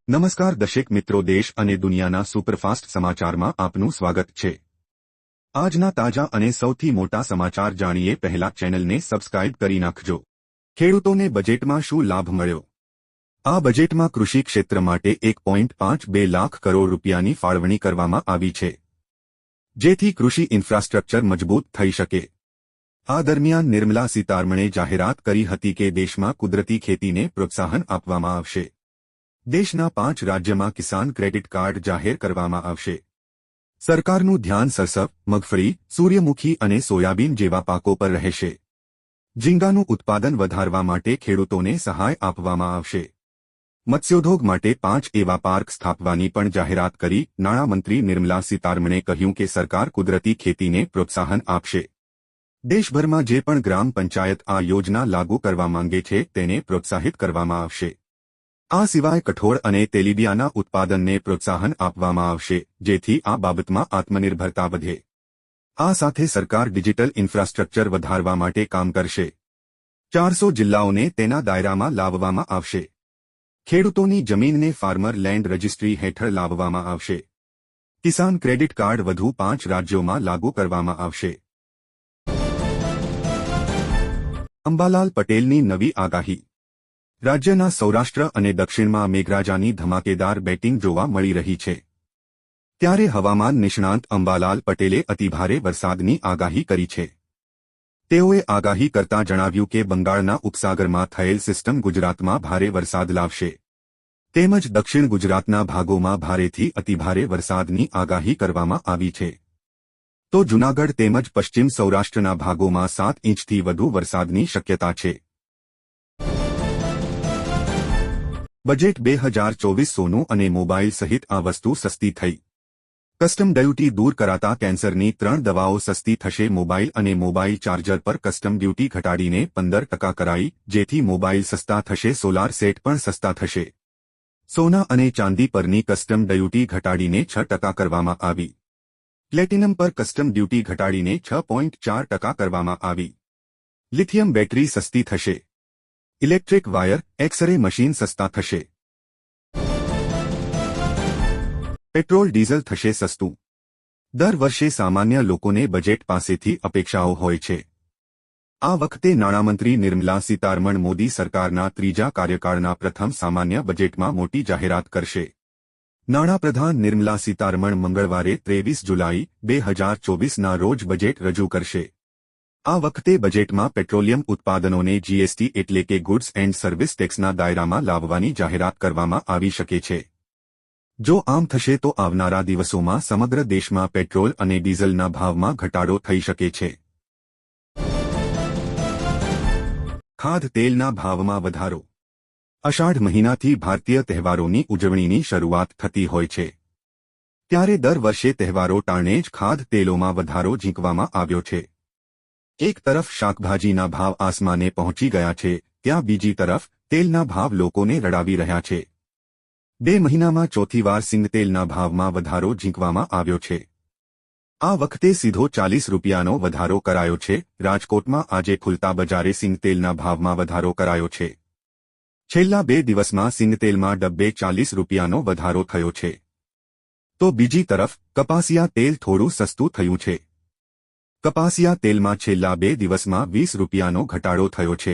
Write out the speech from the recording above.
નમસ્કાર દર્શક મિત્રો, દેશ અને દુનિયાના સુપરફાસ્ટ સમાચારમાં આપનું સ્વાગત છે। આજના તાજા અને સૌથી મોટા સમાચાર જાણીએ પહેલા ચેનલને સબસ્ક્રાઇબ કરી નાખજો। ખેડૂતોને બજેટમાં શું લાભ મળ્યો? આ બજેટમાં કૃષિ ક્ષેત્ર માટે 1.52 લાખ કરોડ રૂપિયાની ફાળવણી કરવામાં આવી છે, જેથી કૃષિ ઇન્ફ્રાસ્ટ્રક્ચર મજબૂત થઈ શકે। આ દરમિયાન નિર્મલા સીતારમણે જાહેરાત કરી હતી કે દેશમાં કુદરતી ખેતીને પ્રોત્સાહન આપવામાં આવશે। દેશના 5 રાજ્યમાં કિસાન ક્રેડિટ કાર્ડ જાહેર કરવામાં આવશે। સરકારનું ધ્યાન સરસવ, મગફળી, સૂર્યમુખી અને સોયાબીન જેવા પાકો પર રહેશે। ઝીંગાનું ઉત્પાદન વધારવા માટે ખેડૂતોને સહાય આપવામાં આવશે। મત્સ્યોદ્યોગ માટે 5 એવા પાર્ક સ્થાપવાની પણ જાહેરાત કરી। નાણામંત્રી નિર્મલા સીતારમણે કહ્યું કે સરકાર કુદરતી ખેતીને પ્રોત્સાહન આપશે। દેશભરમાં જે પણ ગ્રામ પંચાયત આ યોજના લાગુ કરવા માંગે છે તેને પ્રોત્સાહિત કરવામાં આવશે। આ સિવાય કઠોળ અને તેલીબિયાના ઉત્પાદનને પ્રોત્સાહન આપવામાં આવશે, જેથી આ બાબતમાં આત્મનિર્ભરતા વધે। આ સાથે સરકાર ડિજિટલ ઇન્ફ્રાસ્ટ્રક્ચર વધારવા માટે કામ કરશે। 400 જિલ્લાઓને તેના દાયરામાં લાવવામાં આવશે। ખેડૂતોની જમીનને ફાર્મર લેન્ડ રજિસ્ટ્રી હેઠળ લાવવામાં આવશે। કિસાન ક્રેડિટ કાર્ડ વધુ 5 રાજ્યોમાં લાગુ કરવામાં આવશે। અંબાલાલ પટેલની નવી આગાહી। રાજ્યના સૌરાષ્ટ્ર અને દક્ષિણમાં મેઘરાજાની ધમાકેદાર બેટિંગ જોવા મળી રહી છે, ત્યારે હવામાન નિષ્ણાંત અંબાલાલ પટેલે અતિભારે વરસાદની આગાહી કરી છે। તેઓએ આગાહી કરતા જણાવ્યું કે બંગાળના ઉપસાગરમાં થયેલ સિસ્ટમ ગુજરાતમાં ભારે વરસાદ લાવશે, તેમજ દક્ષિણ ગુજરાતના ભાગોમાં ભારેથી અતિભારે વરસાદની આગાહી કરવામાં આવી છે। તો જૂનાગઢ તેમજ પશ્ચિમ સૌરાષ્ટ્રના ભાગોમાં 7 ઇંચથી વધુ વરસાદની શક્યતા છે। બજેટ 2024 સોનું અને મોબાઈલ સહિત આ વસ્તુ સસ્તી થઈ। કસ્ટમ ડ્યુટી દૂર કરાતા કેન્સરની 3 દવાઓ સસ્તી થશે। મોબાઈલ અને મોબાઈલ ચાર્જર પર કસ્ટમ ડ્યુટી ઘટાડીને 15% કરાઈ, જેથી મોબાઈલ સસ્તા થશે। સોલાર સેટ પણ સસ્તા થશે। સોના અને ચાંદી પરની કસ્ટમ ડ્યુટી ઘટાડીને 6% કરવામાં આવી। પ્લેટિનમ પર કસ્ટમ ડ્યુટી ઘટાડીને 6.4% કરવામાં આવી। લિથિયમ બેટરી સસ્તી થશે। ઇલેક્ટ્રિક વાયર, એક્સ-રે મશીન સસ્તા થશે। પેટ્રોલ ડીઝલ થશે સસ્તું। દર વર્ષે સામાન્ય લોકોને બજેટ પાસેથી અપેક્ષાઓ હોય છે। આ વખતે નાણામંત્રી નિર્મલા સીતારમણ મોદી સરકારના 3જા કાર્યકાળના પ્રથમ સામાન્ય બજેટમાં મોટી જાહેરાત કરશે। નાણાપ્રધાન નિર્મલા સીતારમણ મંગળવારે 23 જુલાઈ 2024ના રોજ બજેટ રજૂ કરશે। આ વખતે બજેટમાં પેટ્રોલિયમ ઉત્પાદનોને જીએસટી એટલે કે ગુડ્સ એન્ડ સર્વિસ ટેક્સના દાયરામાં લાવવાની જાહેરાત કરવામાં આવી શકે છે। જો આમ થશે તો આવનારા દિવસોમાં સમગ્ર દેશમાં પેટ્રોલ અને ડીઝલના ભાવમાં ઘટાડો થઈ શકે છે। ખાદ્ય તેલના ભાવમાં વધારો। અષાઢ મહિનાથી ભારતીય તહેવારોની ઉજવણીની શરૂઆત થતી હોય છે, ત્યારે દર વર્ષે તહેવારો ટાણે જ ખાદ્ય તેલોમાં વધારો ઝીંકવામાં આવ્યો છે। એક તરફ શાકભાજીના ભાવ આસમાને પહોંચી ગયા છે, ત્યાં બીજી તરફ તેલના ભાવ લોકોને રડાવી રહ્યા છે। 2 મહિનામાં ચોથી વાર સિંગતેલના ભાવમાં વધારો ઝીંકવામાં આવ્યો છે। આ વખતે સીધો 40 રૂપિયાનો વધારો કરાયો છે। રાજકોટમાં આજે ખુલતા બજારે સિંગતેલના ભાવમાં વધારો કરાયો છે। છેલ્લા 2 દિવસમાં સિંગતેલમાં ડબ્બે 40 રૂપિયાનો વધારો થયો છે, તો બીજી તરફ કપાસિયા તેલ થોડું સસ્તું થયું છે। કપાસિયા તેલમાં છેલ્લા 2 દિવસમાં 20 રૂપિયાનો ઘટાડો થયો છે।